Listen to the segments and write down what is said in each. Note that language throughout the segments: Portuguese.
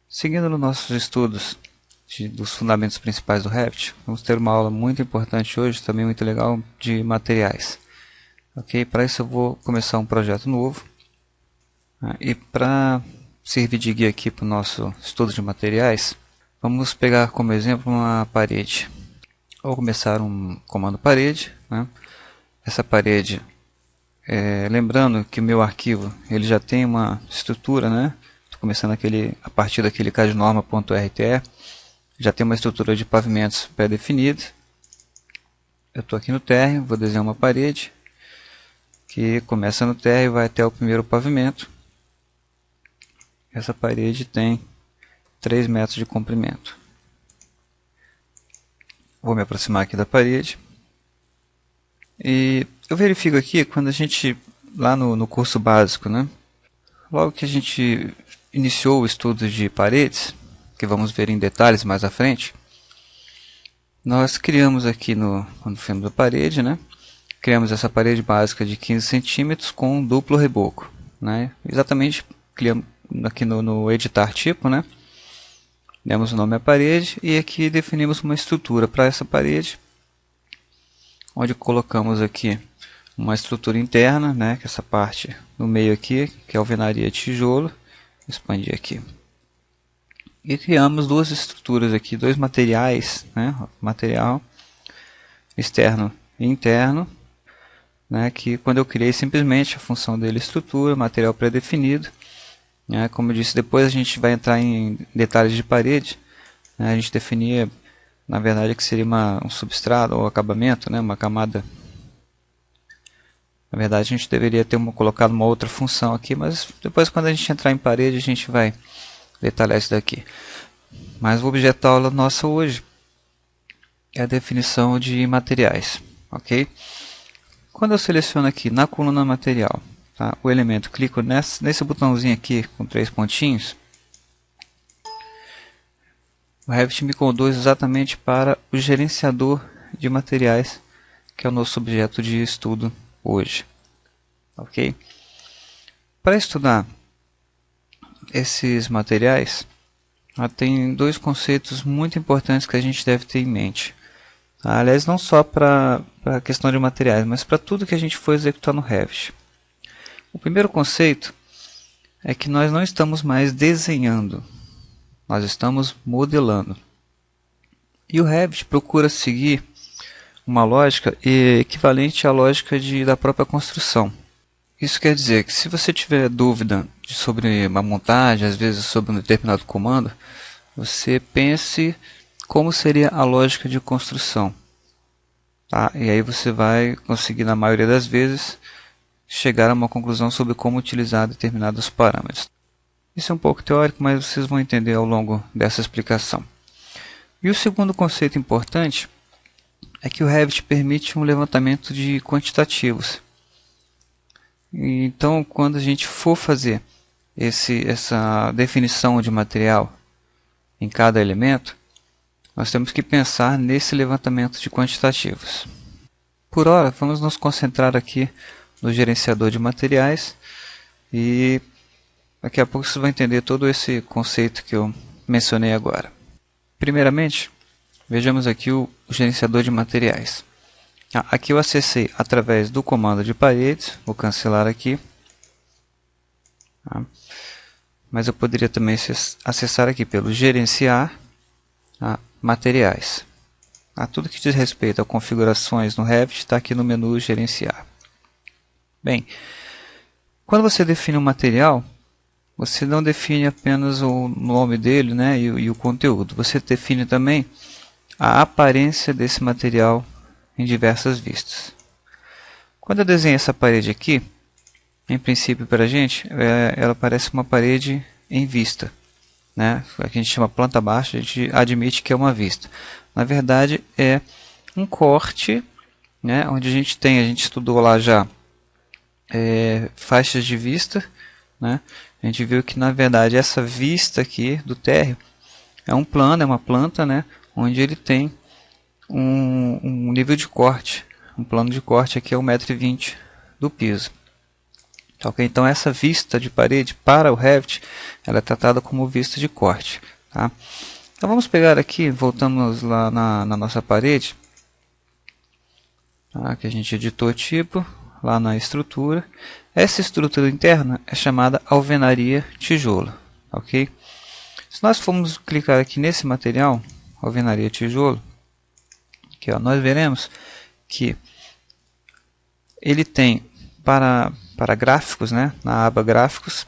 Seguindo nos nossos estudos dos fundamentos principais do Revit, vamos ter uma aula muito importante hoje, também muito legal, de materiais. Ok? Para isso eu vou começar um projeto novo. E para servir de guia aqui para o nosso estudo de materiais, vamos pegar como exemplo uma parede. Vou começar um comando parede. Essa parede, lembrando que o meu arquivo ele já tem uma estrutura, Estou começando a partir daquele cadnorma.rte, já tem uma estrutura de pavimentos pré-definida. Eu estou aqui no térreo, vou desenhar uma parede que começa no térreo e vai até o primeiro pavimento. Essa parede tem 3 metros de comprimento. Vou me aproximar aqui da parede. E eu verifico aqui, quando a gente, lá no curso básico, logo que a gente iniciou o estudo de paredes, que vamos ver em detalhes mais à frente, nós criamos aqui quando fizemos a parede, criamos essa parede básica de 15 centímetros com um duplo reboco. Exatamente, criamos aqui no editar tipo, demos o nome à parede e aqui definimos uma estrutura para essa parede, onde colocamos aqui uma estrutura interna, que é essa parte no meio aqui, que é alvenaria tijolo. Expandir aqui. E criamos duas estruturas aqui, dois materiais, material externo e interno, que quando eu criei simplesmente a função dele estrutura, material pré-definido. Como eu disse, depois a gente vai entrar em detalhes de parede. A gente definia, na verdade, que seria um substrato ou acabamento, uma camada. Na verdade, a gente deveria ter colocado uma outra função aqui, mas depois, quando a gente entrar em parede, a gente vai detalhar isso daqui. Mas o objeto da aula nossa hoje é a definição de materiais. Ok? Quando eu seleciono aqui na coluna material, o elemento, clico nesse botãozinho aqui com 3 pontinhos, o Revit me conduz exatamente para o gerenciador de materiais, que é o nosso objeto de estudo hoje. Ok? Para estudar esses materiais, tem dois conceitos muito importantes que a gente deve ter em mente. Aliás, não só para a questão de materiais, mas para tudo que a gente for executar no Revit. O primeiro conceito é que nós não estamos mais desenhando, nós estamos modelando. E o Revit procura seguir uma lógica equivalente à lógica da própria construção. Isso quer dizer que se você tiver dúvida sobre uma montagem, às vezes sobre um determinado comando, você pense como seria a lógica de construção. E aí você vai conseguir, na maioria das vezes, chegar a uma conclusão sobre como utilizar determinados parâmetros. Isso é um pouco teórico, mas vocês vão entender ao longo dessa explicação. E o segundo conceito importante é que o Revit permite um levantamento de quantitativos. Então, quando a gente for fazer essa definição de material em cada elemento, nós temos que pensar nesse levantamento de quantitativos. Por hora, vamos nos concentrar aqui no gerenciador de materiais e daqui a pouco vocês vão entender todo esse conceito que eu mencionei agora. Primeiramente, vejamos aqui o gerenciador de materiais. Aqui eu acessei através do comando de paredes, vou cancelar aqui. Mas eu poderia também acessar aqui pelo gerenciar materiais. Tudo que diz respeito a configurações no Revit está aqui no menu gerenciar. Bem, quando você define um material, você não define apenas o nome dele e o conteúdo. Você define também a aparência desse material em diversas vistas. Quando eu desenho essa parede aqui, em princípio para a gente, ela parece uma parede em vista. Aqui a gente chama planta baixa, a gente admite que é uma vista. Na verdade é um corte, onde a gente estudou lá já faixas de vista. A gente viu que na verdade essa vista aqui do térreo é um plano, é uma planta, onde ele tem um nível de corte. Um plano de corte aqui é 1,20 m do piso. Tá, ok? Então essa vista de parede para o Revit, ela é tratada como vista de corte. Tá? Então vamos pegar aqui, voltamos lá na nossa parede, tá? Que a gente editou o tipo, lá na estrutura. Essa estrutura interna é chamada alvenaria tijolo. Ok? Se nós formos clicar aqui nesse material, alvenaria tijolo, aqui, ó, nós veremos que ele tem para gráficos, né, na aba gráficos,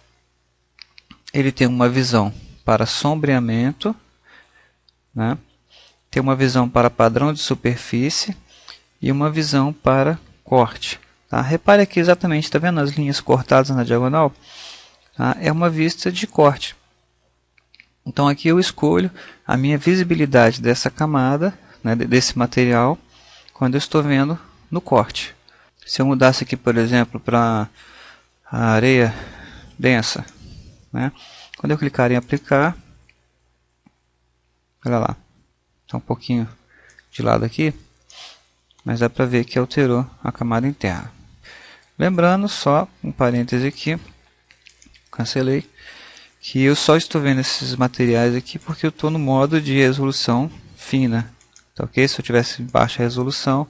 ele tem uma visão para sombreamento, né, tem uma visão para padrão de superfície e uma visão para corte. Tá? Repare aqui exatamente, está vendo as linhas cortadas na diagonal? Tá? É uma vista de corte. Então aqui eu escolho a minha visibilidade dessa camada, né, desse material, quando eu estou vendo no corte. Se eu mudasse aqui, por exemplo, para a areia densa, né, quando eu clicar em aplicar, olha lá, está um pouquinho de lado aqui, mas dá para ver que alterou a camada interna. Lembrando, só um parêntese aqui, cancelei, que eu só estou vendo esses materiais aqui porque eu estou no modo de resolução fina. Tá, ok? Se eu tivesse baixa resolução,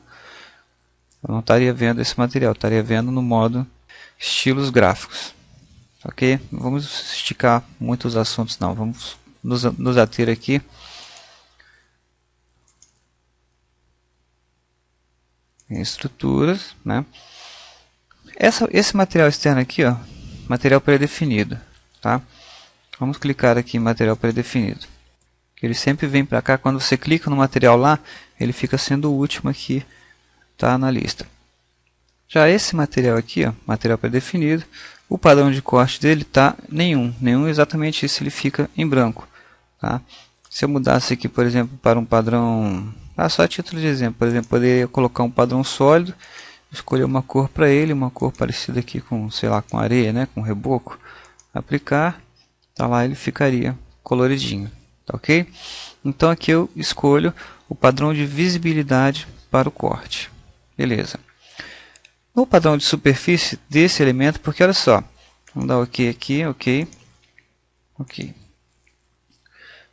eu não estaria vendo esse material, estaria vendo no modo estilos gráficos. Ok? Não vamos esticar muitos assuntos não, vamos nos ater aqui em estruturas, né? Esse material externo aqui, ó, material pré-definido, tá? Vamos clicar aqui em material pré-definido. Ele sempre vem para cá, quando você clica no material lá, ele fica sendo o último aqui, tá, na lista. Já esse material aqui, ó, material pré-definido, o padrão de corte dele tá nenhum exatamente isso, ele fica em branco, tá? Se eu mudasse aqui, por exemplo, para um padrão, só a título de exemplo, por exemplo, poderia colocar um padrão sólido, escolher uma cor para ele, uma cor parecida aqui com, sei lá, com areia, né, com reboco, aplicar, tá lá, ele ficaria coloridinho, tá ok? Então aqui eu escolho o padrão de visibilidade para o corte, beleza. No padrão de superfície desse elemento, porque olha só, vamos dar ok aqui, ok.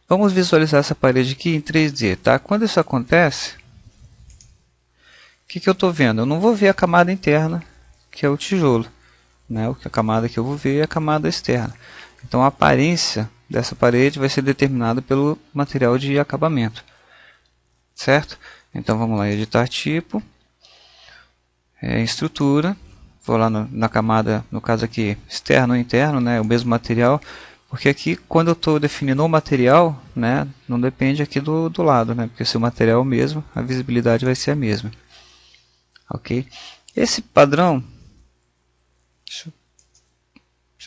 Vamos visualizar essa parede aqui em 3D, tá? Quando isso acontece, o que eu estou vendo? Eu não vou ver a camada interna, que é o tijolo, né? A camada que eu vou ver é a camada externa. Então a aparência dessa parede vai ser determinada pelo material de acabamento, certo? Então vamos lá, editar tipo, estrutura, vou lá na camada, no caso aqui externo ou interno, né? O mesmo material, porque aqui quando eu estou definindo o material, né? Não depende aqui do lado, né? Porque se o material é o mesmo, a visibilidade vai ser a mesma, ok? Esse padrão, deixa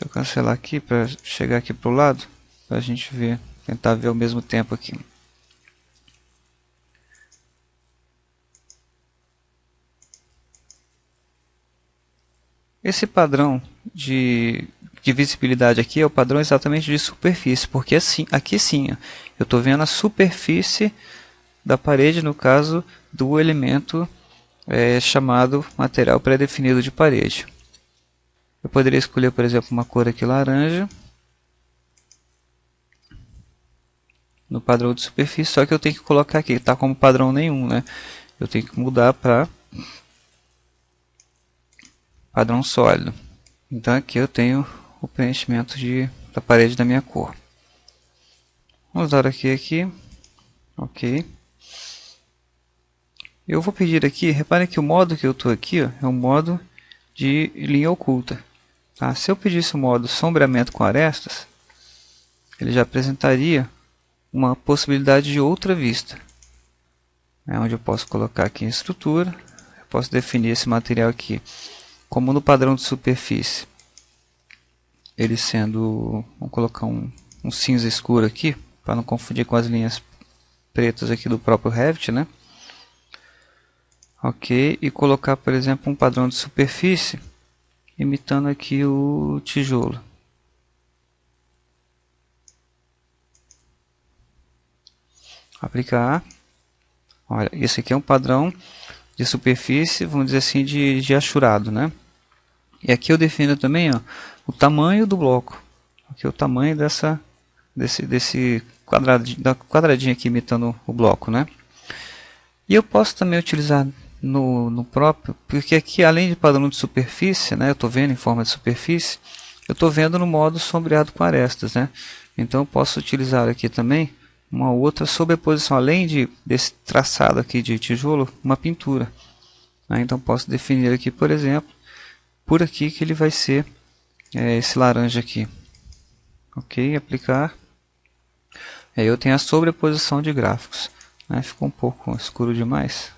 eu cancelar aqui para chegar aqui para o lado, para a gente ver, tentar ver ao mesmo tempo aqui. Esse padrão de visibilidade aqui é o padrão exatamente de superfície, porque assim, aqui sim, eu estou vendo a superfície da parede, no caso do elemento chamado material pré-definido de parede. Eu poderia escolher, por exemplo, uma cor aqui laranja, no padrão de superfície, só que eu tenho que colocar aqui, está como padrão nenhum, né? Eu tenho que mudar para padrão sólido. Então aqui eu tenho o preenchimento da parede da minha cor. Vamos dar aqui, ok. Eu vou pedir aqui, reparem que o modo que eu estou aqui, ó, é um modo de linha oculta. Tá? Se eu pedisse o modo sombreamento com arestas, ele já apresentaria uma possibilidade de outra vista, onde eu posso colocar aqui em estrutura, eu posso definir esse material aqui como no padrão de superfície, ele sendo, vamos colocar um cinza escuro aqui, para não confundir com as linhas pretas aqui do próprio Revit, né? Ok, e colocar, por exemplo, um padrão de superfície, imitando aqui o tijolo. Aplicar. Olha, esse aqui é um padrão de superfície, vamos dizer assim, de achurado, né? E aqui eu defino também, ó, o tamanho do bloco. Aqui é o tamanho desse quadradinho aqui imitando o bloco, né? E eu posso também utilizar no próprio, porque aqui além de padrão de superfície, né, eu estou vendo em forma de superfície, eu estou vendo no modo sombreado com arestas, né? Então eu posso utilizar aqui também uma outra sobreposição, além desse traçado aqui de tijolo, uma pintura. Né? Então posso definir aqui, por exemplo, por aqui que ele vai ser esse laranja aqui. Ok, aplicar. Aí eu tenho a sobreposição de gráficos. Né? Ficou um pouco escuro demais.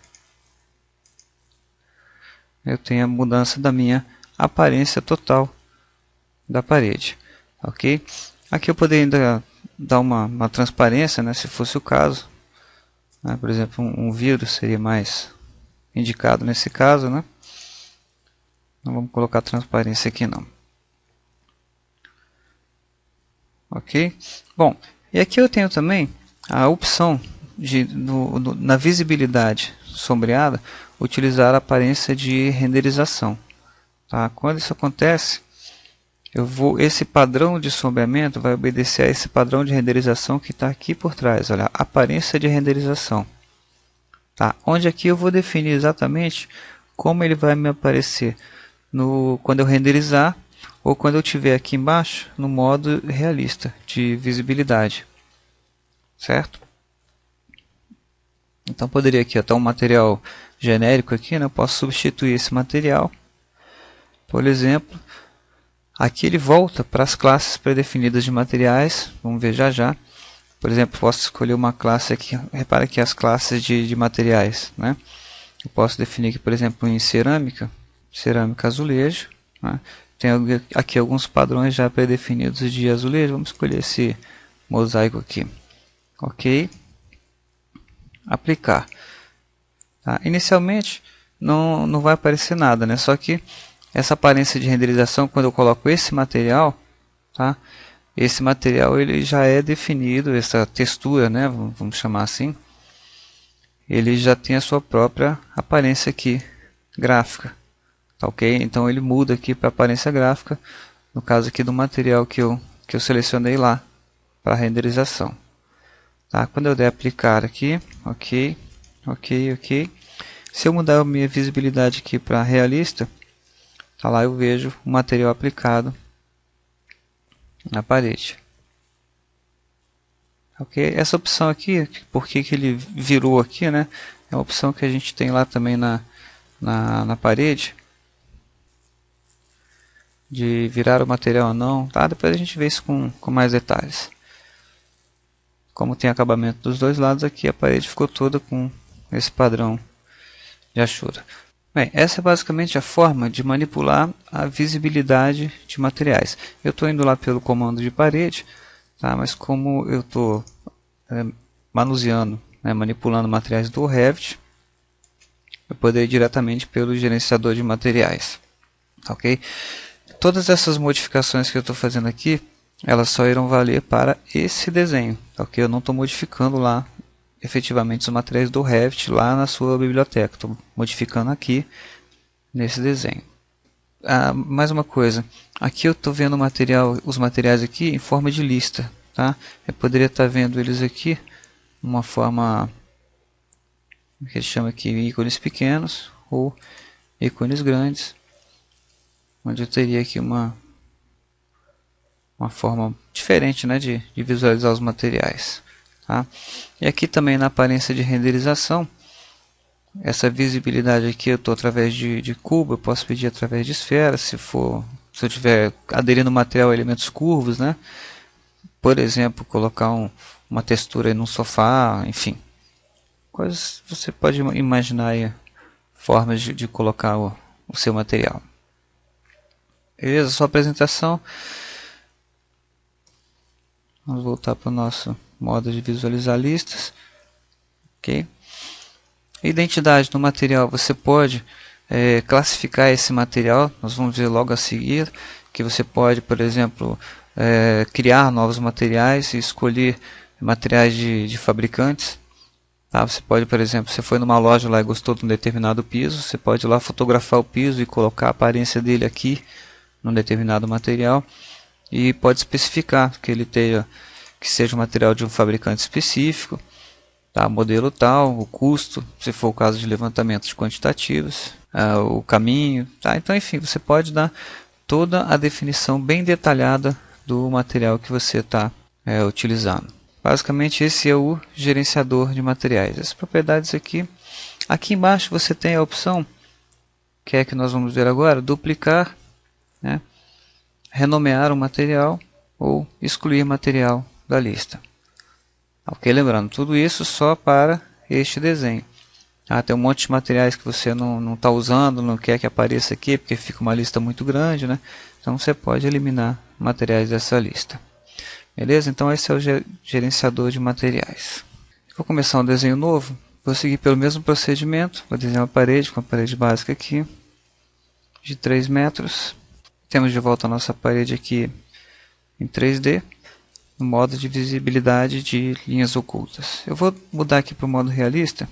Eu tenho a mudança da minha aparência total da parede. Ok? Aqui eu poderia ainda dar uma transparência, né, se fosse o caso. Né? Por exemplo, um vidro seria mais indicado nesse caso. Né? Não vamos colocar transparência aqui não. Ok? Bom, e aqui eu tenho também a opção de, na visibilidade sombreada, utilizar a aparência de renderização. Tá? Quando isso acontece, esse padrão de sombreamento vai obedecer a esse padrão de renderização que está aqui por trás. Olha, aparência de renderização. Tá? Onde aqui eu vou definir exatamente como ele vai me aparecer quando eu renderizar ou quando eu estiver aqui embaixo no modo realista de visibilidade. Certo? Então poderia aqui até um material genérico aqui, né? Eu posso substituir esse material. Por exemplo, aqui ele volta para as classes pré-definidas de materiais. Vamos ver já já. Por exemplo, posso escolher uma classe aqui. Repara aqui as classes de materiais. Né? Eu posso definir aqui, por exemplo, em cerâmica, cerâmica azulejo. Né? Tem aqui alguns padrões já pré-definidos de azulejo. Vamos escolher esse mosaico aqui. Ok. Aplicar. Tá? Inicialmente não vai aparecer nada, né? Só que essa aparência de renderização, quando eu coloco esse material, tá? Esse material ele já é definido, essa textura, né? Vamos chamar assim, ele já tem a sua própria aparência aqui gráfica, tá, ok? Então ele muda aqui para aparência gráfica, no caso aqui do material que eu selecionei lá para renderização. Tá? Quando eu der aplicar aqui, ok, ok, ok. Se eu mudar a minha visibilidade aqui para realista, tá, lá eu vejo o material aplicado na parede. Ok, essa opção aqui, por que ele virou aqui, né? É uma opção que a gente tem lá também na parede, de virar o material ou não. Tá? Depois a gente vê isso com mais detalhes. Como tem acabamento dos dois lados aqui, a parede ficou toda com esse padrão de achura. Bem, essa é basicamente a forma de manipular a visibilidade de materiais. Eu estou indo lá pelo comando de parede, tá? Mas como eu estou manuseando, né, manipulando materiais do Revit, eu poderia ir diretamente pelo gerenciador de materiais. Ok? Todas essas modificações que eu estou fazendo aqui, elas só irão valer para esse desenho, ok? Eu não estou modificando lá efetivamente os materiais do Revit lá na sua biblioteca, estou modificando aqui nesse desenho. Mais uma coisa, aqui eu estou vendo os materiais aqui em forma de lista, tá? Eu poderia estar vendo eles aqui uma forma que a gente chama aqui ícones pequenos ou ícones grandes, onde eu teria aqui uma forma diferente, né, de visualizar os materiais. Tá? E aqui também na aparência de renderização, essa visibilidade aqui eu estou através de cubo, eu posso pedir através de esfera, se eu estiver aderindo o material a elementos curvos, né? Por exemplo, colocar uma textura num sofá, enfim. Coisas você pode imaginar aí, formas de colocar o seu material. Beleza? Sua apresentação. Vamos voltar para o nosso modo de visualizar listas. Ok? Identidade no material. Você pode classificar esse material. Nós vamos ver logo a seguir. Que você pode, por exemplo, criar novos materiais e escolher materiais de fabricantes. Tá? Você pode, por exemplo, você foi numa loja lá e gostou de um determinado piso, você pode ir lá fotografar o piso e colocar a aparência dele aqui num determinado material, e pode especificar que ele tenha, que seja um material de um fabricante específico, tá? Modelo tal, o custo, se for o caso de levantamentos quantitativos, o caminho, tá? Então, enfim, você pode dar toda a definição bem detalhada do material que você está utilizando. Basicamente, esse é o gerenciador de materiais. As propriedades aqui. Aqui embaixo você tem a opção, que é a que nós vamos ver agora, duplicar, né? Renomear um material ou excluir material da lista. Ok, lembrando, tudo isso só para este desenho. Tem um monte de materiais que você não está usando, não quer que apareça aqui, porque fica uma lista muito grande, né? Então você pode eliminar materiais dessa lista. Beleza? Então esse é o gerenciador de materiais. Vou começar um desenho novo, vou seguir pelo mesmo procedimento, vou desenhar uma parede com a parede básica aqui, de 3 metros. Temos de volta a nossa parede aqui em 3D, no modo de visibilidade de linhas ocultas. Eu vou mudar aqui para o modo realista,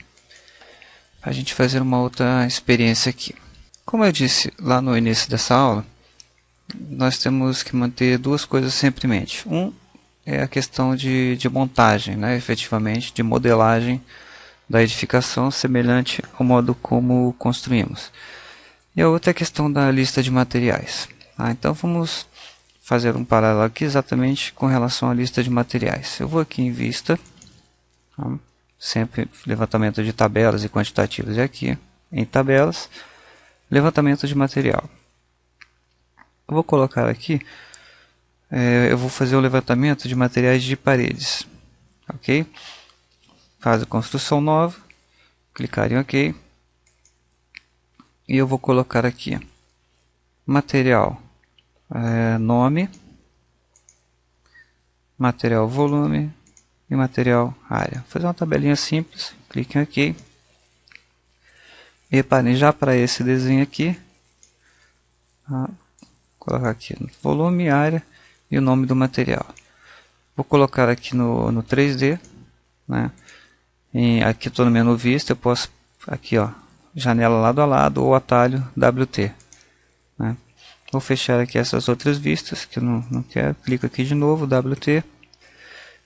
para a gente fazer uma outra experiência aqui. Como eu disse lá no início dessa aula, nós temos que manter duas coisas sempre em mente. É a questão de montagem, né, efetivamente, de modelagem da edificação semelhante ao modo como construímos. E a outra é a questão da lista de materiais. Então vamos fazer um paralelo aqui exatamente com relação à lista de materiais. Eu vou aqui em vista, sempre levantamento de tabelas e quantitativos, e aqui em tabelas, levantamento de material. Eu vou colocar aqui, eu vou fazer o levantamento de materiais de paredes, ok? Fase construção nova, clicar em OK, e eu vou colocar aqui material, nome, material volume e material área. Vou fazer uma tabelinha simples, clique em OK. E reparem, já para esse desenho aqui, vou colocar aqui volume, área e o nome do material. Vou colocar aqui no 3D, né? E aqui estou no menu vista, eu posso aqui, ó, janela lado a lado ou atalho WT, né? Vou fechar aqui essas outras vistas que eu não quero. Clico aqui de novo, WT.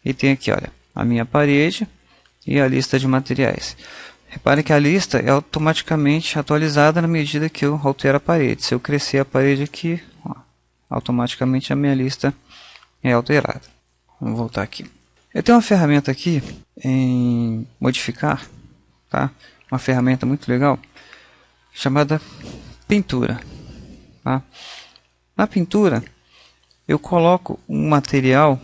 E tem aqui, olha, a minha parede e a lista de materiais. Reparem que a lista é automaticamente atualizada na medida que eu altero a parede. Se eu crescer a parede aqui, ó, automaticamente a minha lista é alterada. Vamos voltar aqui. Eu tenho uma ferramenta aqui em modificar, tá? Uma ferramenta muito legal chamada pintura. Tá? Na pintura, eu coloco um material,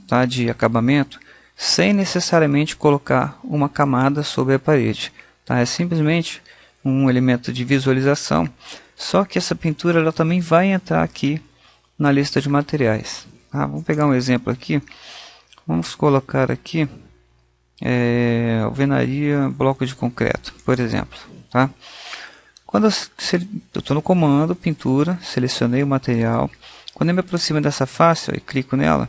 tá, de acabamento sem necessariamente colocar uma camada sobre a parede. Tá? É simplesmente um elemento de visualização, só que essa pintura ela também vai entrar aqui na lista de materiais. Tá? Vamos pegar um exemplo aqui. Vamos colocar aqui alvenaria, bloco de concreto, por exemplo. Tá? Quando eu estou no comando, pintura, selecionei o material. Quando eu me aproximo dessa face e clico nela,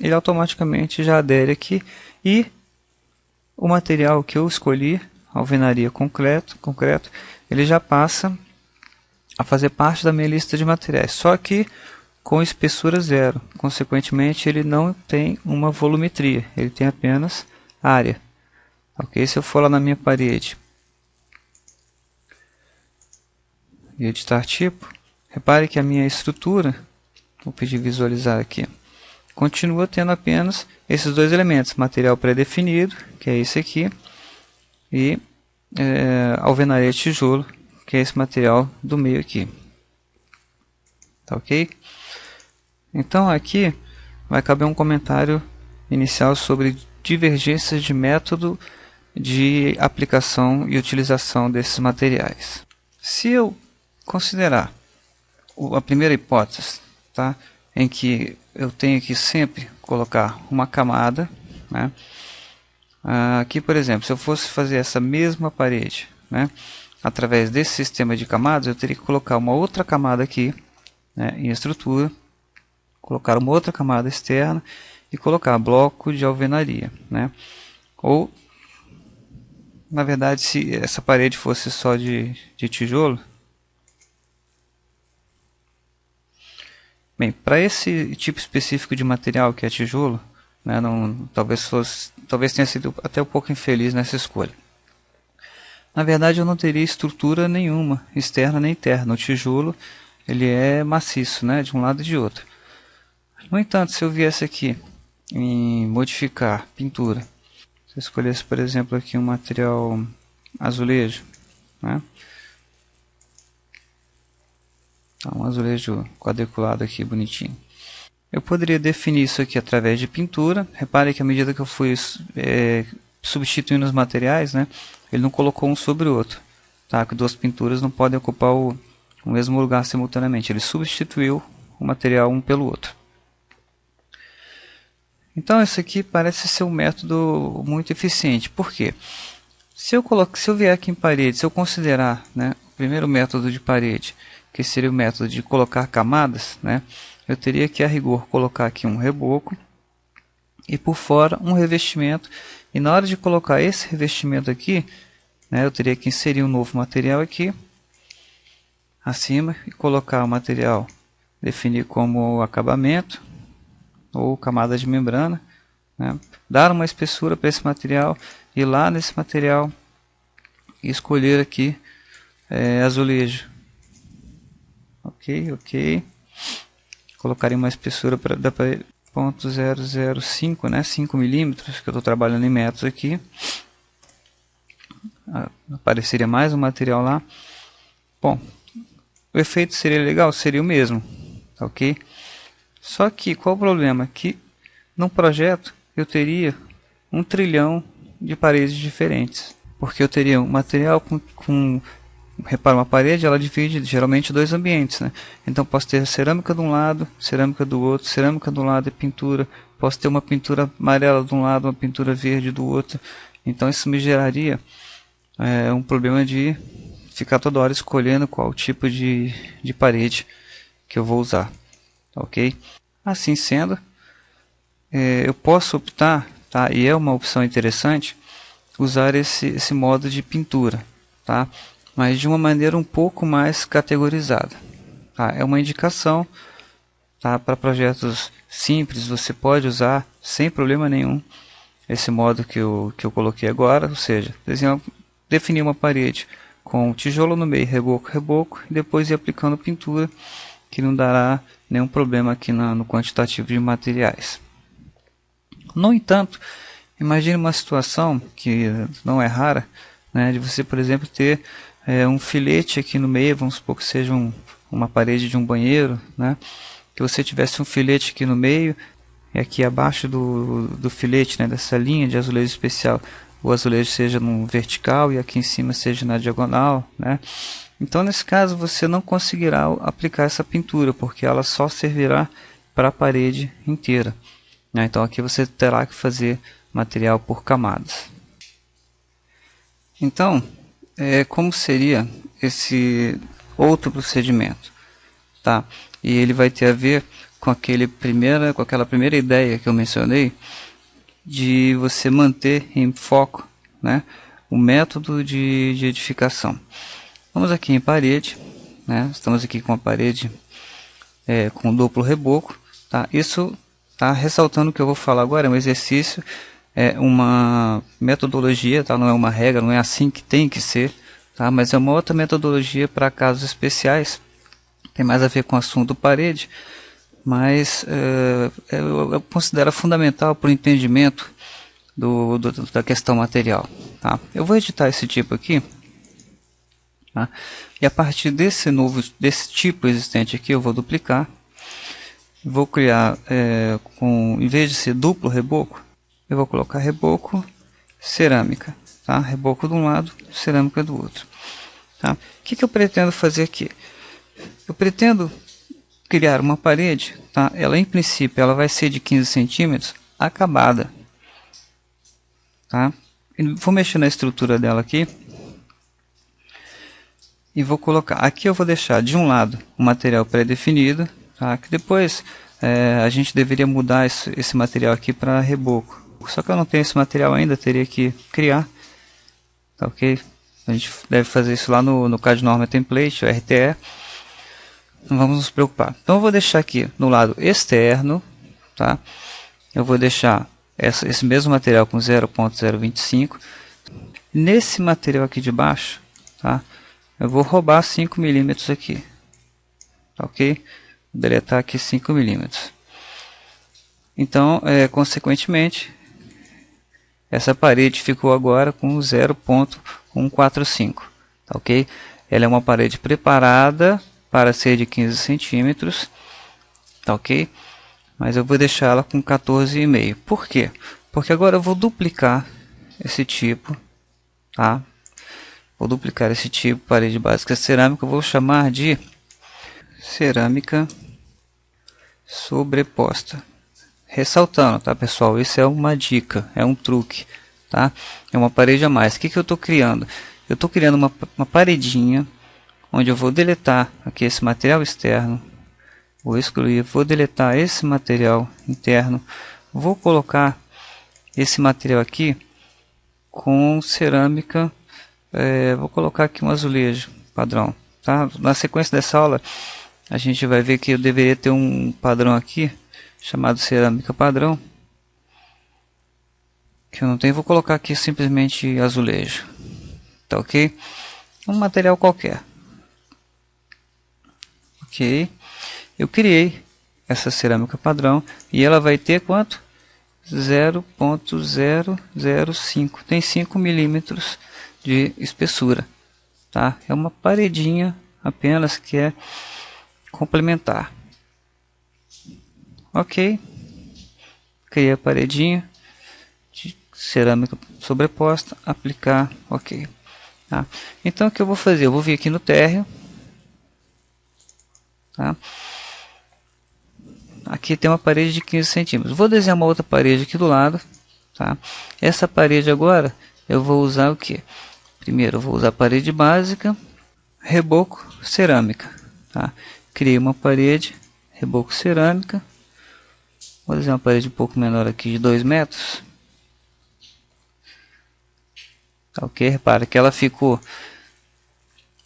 ele automaticamente já adere aqui. E o material que eu escolhi, alvenaria concreto, ele já passa a fazer parte da minha lista de materiais. Só que com espessura 0. Consequentemente, ele não tem uma volumetria, ele tem apenas área. Ok? Se eu for lá na minha parede e editar tipo, repare que a minha estrutura, vou pedir visualizar aqui, continua tendo apenas esses dois elementos, material pré-definido, que é esse aqui, e alvenaria tijolo, que é esse material do meio aqui. Tá ok? Então aqui vai caber um comentário inicial sobre divergências de método de aplicação e utilização desses materiais. Se eu considerar a primeira hipótese, tá, em que eu tenho que sempre colocar uma camada, né? Aqui, por exemplo, se eu fosse fazer essa mesma parede, né, através desse sistema de camadas, eu teria que colocar uma outra camada aqui, né, em estrutura, colocar uma outra camada externa e colocar bloco de alvenaria, né? Ou na verdade, se essa parede fosse só de tijolo, bem, para esse tipo específico de material que é tijolo, né, não, talvez tenha sido até um pouco infeliz nessa escolha. Na verdade, eu não teria estrutura nenhuma, externa nem interna. O tijolo ele é maciço, né, de um lado e de outro. No entanto, se eu viesse aqui em modificar pintura, se eu escolhesse, por exemplo, aqui um material azulejo, né? Um azulejo quadriculado aqui, bonitinho. Eu poderia definir isso aqui através de pintura. Repare que à medida que eu fui substituindo os materiais, né, ele não colocou um sobre o outro. Tá? Que duas pinturas não podem ocupar o mesmo lugar simultaneamente. Ele substituiu o material um pelo outro. Então esse aqui parece ser um método muito eficiente. Por quê? Se eu vier aqui em parede, se eu considerar, né, o primeiro método de parede, que seria o método de colocar camadas, né, eu teria que a rigor colocar aqui um reboco e por fora um revestimento. E na hora de colocar esse revestimento aqui, né, eu teria que inserir um novo material aqui acima e colocar o material, definir como acabamento ou camada de membrana, né, dar uma espessura para esse material e lá nesse material escolher aqui azulejo. Ok. Colocaria uma espessura para 0,005, né, 5 milímetros, que eu estou trabalhando em metros aqui. Apareceria mais um material lá. Bom, o efeito seria legal? Seria o mesmo, ok? Só que qual o problema? Que num projeto eu teria 1 trilhão de paredes diferentes, porque eu teria um material repara, uma parede ela divide geralmente dois ambientes, né? Então posso ter cerâmica de um lado, cerâmica do outro, cerâmica de um lado e pintura. Posso ter uma pintura amarela de um lado, uma pintura verde do outro. Então isso me geraria um problema de ficar toda hora escolhendo qual tipo de parede que eu vou usar, ok? Assim sendo, eu posso optar, tá? E é uma opção interessante, usar esse modo de pintura, tá? Mas de uma maneira um pouco mais categorizada. Tá? É uma indicação, tá? Para projetos simples, você pode usar sem problema nenhum esse modo que eu coloquei agora, ou seja, definir uma parede com tijolo no meio, reboco, e depois ir aplicando pintura, que não dará nenhum problema aqui no quantitativo de materiais. No entanto, imagine uma situação que não é rara, né, de você, por exemplo, ter um filete aqui no meio, vamos supor que seja uma parede de um banheiro, né, que você tivesse um filete aqui no meio, e aqui abaixo do filete, né, dessa linha de azulejo especial, o azulejo seja no vertical e aqui em cima seja na diagonal, né. Então nesse caso você não conseguirá aplicar essa pintura, porque ela só servirá para a parede inteira. Então aqui você terá que fazer material por camadas. Então, como seria esse outro procedimento? Tá? E ele vai ter a ver com aquela primeira ideia que eu mencionei, de você manter em foco, né, o método de edificação. Vamos aqui em parede, né? Estamos aqui com a parede com duplo reboco. Tá? Isso tá ressaltando o que eu vou falar agora, é um exercício, é uma metodologia, tá? Não é uma regra, não é assim que tem que ser, tá? Mas é uma outra metodologia para casos especiais, tem mais a ver com o assunto parede, mas eu considero fundamental para o entendimento da questão material. Tá? Eu vou editar esse tipo aqui, tá? E a partir desse tipo existente aqui, eu vou duplicar. Vou criar, em vez de ser duplo reboco, eu vou colocar reboco cerâmica. Tá? Reboco de um lado, cerâmica do outro. Tá? O que eu pretendo fazer aqui? Eu pretendo criar uma parede, tá? Ela em princípio ela vai ser de 15 centímetros, acabada. Tá? Vou mexer na estrutura dela aqui. E vou colocar, aqui eu vou deixar de um lado o material pré-definido, tá? Que depois a gente deveria mudar esse material aqui para reboco. Só que eu não tenho esse material ainda, teria que criar. tá ok? A gente deve fazer isso lá no CAD-Norma Template, o RTE. Não vamos nos preocupar. Então eu vou deixar aqui no lado externo, tá? Eu vou deixar esse mesmo material com 0.025. Nesse material aqui de baixo, tá? Eu vou roubar 5 milímetros aqui, tá ok? Vou deletar aqui 5 milímetros. Então, consequentemente, essa parede ficou agora com 0.145, tá ok? Ela é uma parede preparada para ser de 15 centímetros, tá ok? Mas eu vou deixar ela com 14,5. Por quê? Porque agora eu vou duplicar esse tipo, tá? Vou duplicar esse tipo, parede básica cerâmica, eu vou chamar de cerâmica sobreposta. Ressaltando, tá pessoal, isso é uma dica, é um truque, tá? É uma parede a mais. O que eu estou criando? Eu estou criando uma paredinha, onde eu vou deletar aqui esse material externo, vou excluir, vou deletar esse material interno, vou colocar esse material aqui com cerâmica, vou colocar aqui um azulejo padrão, tá? Na sequência dessa aula, a gente vai ver que eu deveria ter um padrão aqui, chamado cerâmica padrão, que eu não tenho, vou colocar aqui simplesmente azulejo, tá ok? Um material qualquer. Ok, eu criei essa cerâmica padrão e ela vai ter quanto? 0.005, tem 5 milímetros de espessura, tá? É uma paredinha apenas que é complementar. Ok, criei a paredinha de cerâmica sobreposta, aplicar, ok. Tá? Então o que eu vou fazer? Eu vou vir aqui no térreo, tá? Aqui tem uma parede de 15 centímetros. Vou desenhar uma outra parede aqui do lado, tá? Essa parede agora eu vou usar o que? Primeiro eu vou usar a parede básica, reboco cerâmica, tá? Criei uma parede, reboco cerâmica. Vou desenhar uma parede um pouco menor aqui, de 2 metros. Tá, ok? Repara que ela ficou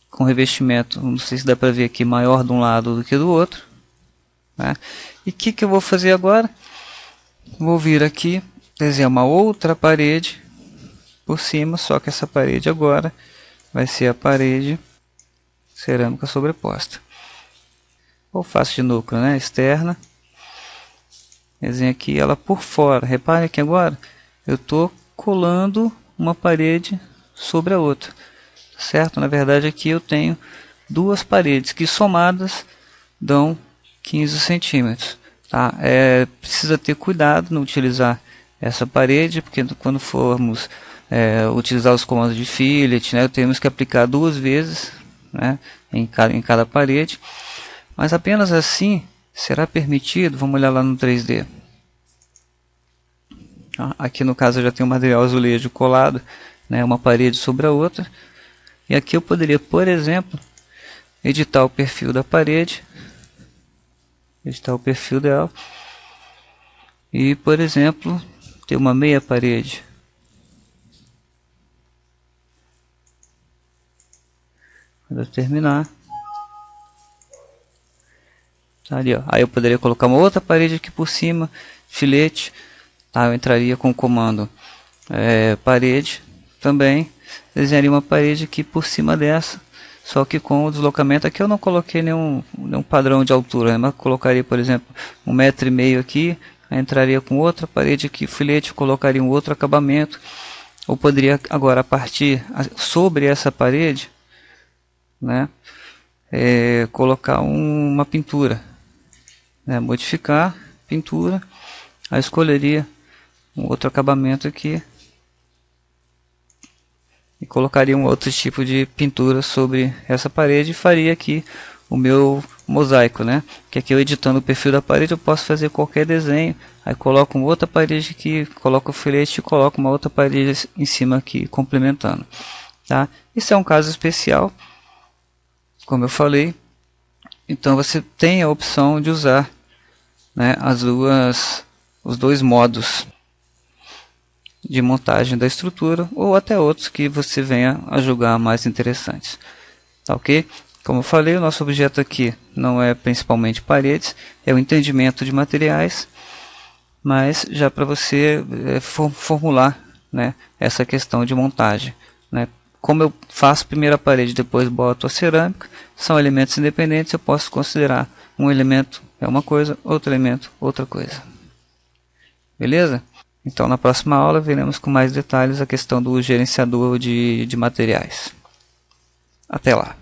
com revestimento, não sei se dá para ver aqui, maior de um lado do que do outro. Tá? E o que eu vou fazer agora? Vou vir aqui, desenhar uma outra parede por cima, só que essa parede agora vai ser a parede cerâmica sobreposta. Ou faço de núcleo, né? Externa. Desenho aqui ela por fora. Repare que agora eu estou colando uma parede sobre a outra, certo? Na verdade aqui eu tenho duas paredes que somadas dão 15 centímetros. Tá? Precisa ter cuidado no utilizar essa parede, porque quando formos utilizar os comandos de fillet, né, temos que aplicar 2 vezes, né, em cada parede. Mas apenas assim será permitido. Vamos olhar lá no 3D. Aqui no caso eu já tenho um material azulejo colado, né, uma parede sobre a outra. E aqui eu poderia, por exemplo, editar o perfil da parede. Editar o perfil dela. E, por exemplo, ter uma meia parede. Quando eu terminar. Tá ali, ó. Aí eu poderia colocar uma outra parede aqui por cima, filete. Tá? Eu entraria com o comando parede também. Desenharia uma parede aqui por cima dessa. Só que com o deslocamento aqui eu não coloquei nenhum padrão de altura, né? Mas colocaria, por exemplo, 1,5 m aqui. Aí entraria com outra parede aqui, filete, colocaria um outro acabamento. Ou poderia agora, a partir sobre essa parede, né, colocar uma pintura, né, modificar pintura. Aí escolheria um outro acabamento aqui e colocaria um outro tipo de pintura sobre essa parede e faria aqui o meu mosaico, né? Que aqui eu editando o perfil da parede eu posso fazer qualquer desenho. Aí coloco uma outra parede aqui, coloco o filete e coloco uma outra parede em cima aqui complementando, tá? Isso é um caso especial, como eu falei. Então você tem a opção de usar, né, os dois modos. de montagem da estrutura ou até outros que você venha a julgar mais interessantes. Tá ok? Como eu falei, o nosso objeto aqui não é principalmente paredes, é o entendimento de materiais, mas já para você formular, né, essa questão de montagem, né? Como eu faço a primeira parede, depois boto a cerâmica, são elementos independentes, eu posso considerar um elemento é uma coisa, outro elemento outra coisa. Beleza? Então na próxima aula veremos com mais detalhes a questão do gerenciador de materiais. Até lá!